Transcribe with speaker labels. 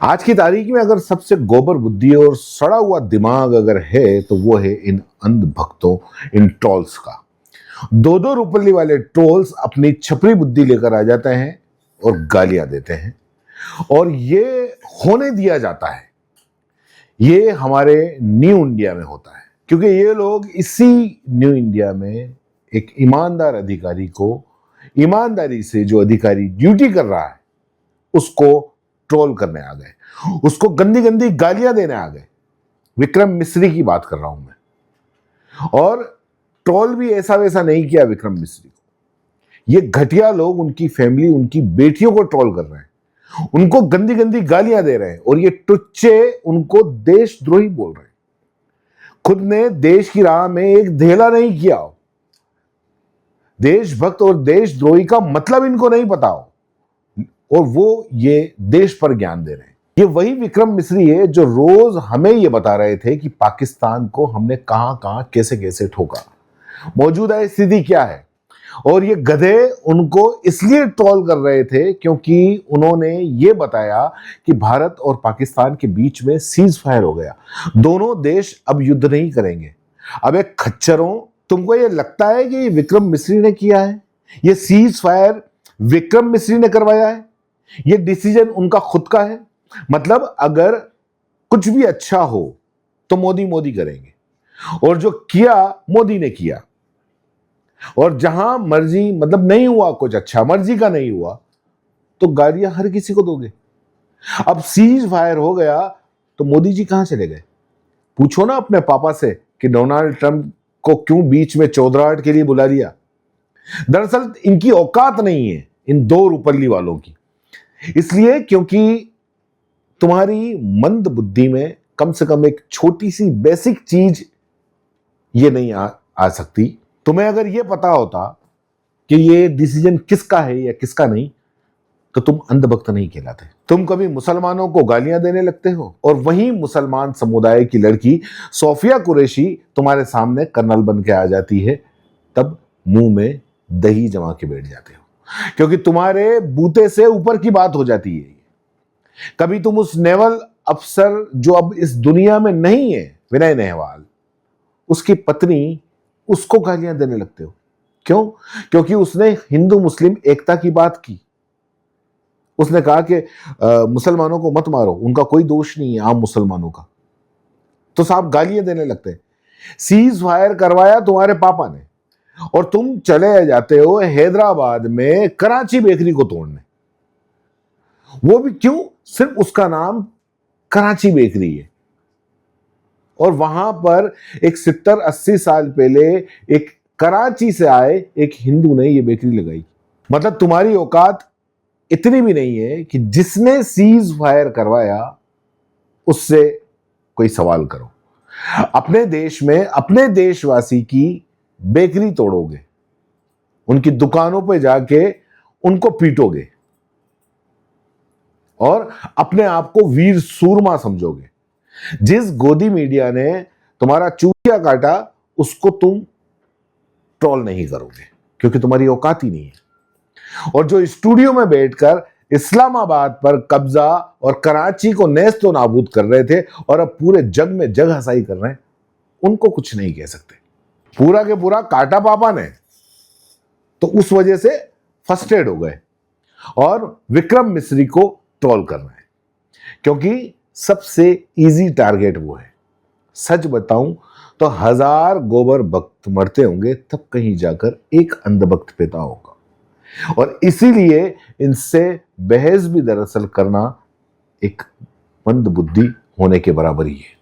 Speaker 1: आज की तारीख में अगर सबसे गोबर बुद्धि और सड़ा हुआ दिमाग अगर है तो वो है इन अंध भक्तों, इन ट्रोल्स का। दो दो रुपये वाले ट्रोल्स अपनी छपरी बुद्धि लेकर आ जाते हैं और गालियां देते हैं, और ये होने दिया जाता है। ये हमारे न्यू इंडिया में होता है, क्योंकि ये लोग इसी न्यू इंडिया में एक ईमानदार अधिकारी को, ईमानदारी से जो अधिकारी ड्यूटी कर रहा है उसको ट्रोल करने आ गए, उसको गंदी गंदी गालियां देने आ गए। विक्रम मिस्री की बात कर रहा हूं मैं। और ट्रोल भी ऐसा वैसा नहीं किया विक्रम मिस्री को। ये घटिया लोग उनकी फैमिली, उनकी बेटियों को ट्रोल कर रहे हैं, उनको गंदी गंदी गालियां दे रहे हैं, और ये टुच्चे उनको देशद्रोही बोल रहे हैं। खुद ने देश की राह में एक धेला नहीं किया हो, देशभक्त और देशद्रोही का मतलब इनको नहीं पता हो, और वो ये देश पर ज्ञान दे रहे हैं। ये वही विक्रम मिस्री है जो रोज हमें ये बता रहे थे कि पाकिस्तान को हमने कहां कहां कैसे कैसे ठोका, मौजूदा स्थिति क्या है। और ये गधे उनको इसलिए ट्रोल कर रहे थे क्योंकि उन्होंने ये बताया कि भारत और पाकिस्तान के बीच में सीज फायर हो गया, दोनों देश अब युद्ध नहीं करेंगे। अब एक खच्चरों, तुमको ये लगता है कि ये विक्रम मिस्री ने किया है? ये सीज फायर विक्रम मिस्री ने करवाया है? ये डिसीजन उनका खुद का है? मतलब अगर कुछ भी अच्छा हो तो मोदी मोदी करेंगे, और जो किया मोदी ने किया। और जहां मर्जी, मतलब नहीं हुआ कुछ अच्छा, मर्जी का नहीं हुआ, तो गालियां हर किसी को दोगे। अब सीज फायर हो गया तो मोदी जी कहां चले गए? पूछो ना अपने पापा से कि डोनाल्ड ट्रंप को क्यों बीच में चौधराहट के लिए बुला लिया। दरअसल इनकी औकात नहीं है इन दो रुपल्ली वालों की, इसलिए क्योंकि तुम्हारी मंद बुद्धि में कम से कम एक छोटी सी बेसिक चीज ये नहीं आ सकती। तुम्हें अगर ये पता होता कि ये डिसीजन किसका है या किसका नहीं, तो तुम अंधभक्त नहीं कहलाते। तुम कभी मुसलमानों को गालियां देने लगते हो, और वहीं मुसलमान समुदाय की लड़की सोफिया कुरैशी तुम्हारे सामने कर्नल बन के आ जाती है, तब मुंह में दही जमा के बैठ जाते हो, क्योंकि तुम्हारे बूते से ऊपर की बात हो जाती है। कभी तुम उस नेवल अफसर जो अब इस दुनिया में नहीं है, विनय नेहवाल, उसकी पत्नी, उसको गालियां देने लगते हो। क्यों? क्योंकि उसने हिंदू मुस्लिम एकता की बात की। उसने कहा कि मुसलमानों को मत मारो, उनका कोई दोष नहीं है आम मुसलमानों का, तो साहब गालियां देने लगते हैं। सीज फायर करवाया तुम्हारे पापा ने, और तुम चले जाते हो हैदराबाद में कराची बेकरी को तोड़ने। वो भी क्यों? सिर्फ उसका नाम कराची बेकरी है, और वहां पर एक 70-80 साल पहले एक कराची से आए एक हिंदू ने ये बेकरी लगाई। मतलब तुम्हारी औकात इतनी भी नहीं है कि जिसने सीज फायर करवाया उससे कोई सवाल करो। अपने देश में अपने देशवासी की बेकरी तोड़ोगे, उनकी दुकानों पे जाके उनको पीटोगे, और अपने आप को वीर सूरमा समझोगे। जिस गोदी मीडिया ने तुम्हारा चूतिया काटा उसको तुम ट्रोल नहीं करोगे, क्योंकि तुम्हारी औकात ही नहीं है। और जो स्टूडियो में बैठकर इस्लामाबाद पर कब्जा और कराची को नेस्तो नाबूद कर रहे थे और अब पूरे जग में जग हसाई कर रहे हैं, उनको कुछ नहीं कह सकते। पूरा के पूरा काटा पापा ने, तो उस वजह से फ्रस्ट्रेट हो गए और विक्रम मिस्री को ट्रोल कर रहे हैं, क्योंकि सबसे इजी टारगेट वो है। सच बताऊं तो 1000 गोबर भक्त मरते होंगे तब कहीं जाकर एक अंधभक्त पैदा होगा, और इसीलिए इनसे बहस भी दरअसल करना एक मंद बुद्धि होने के बराबर ही है।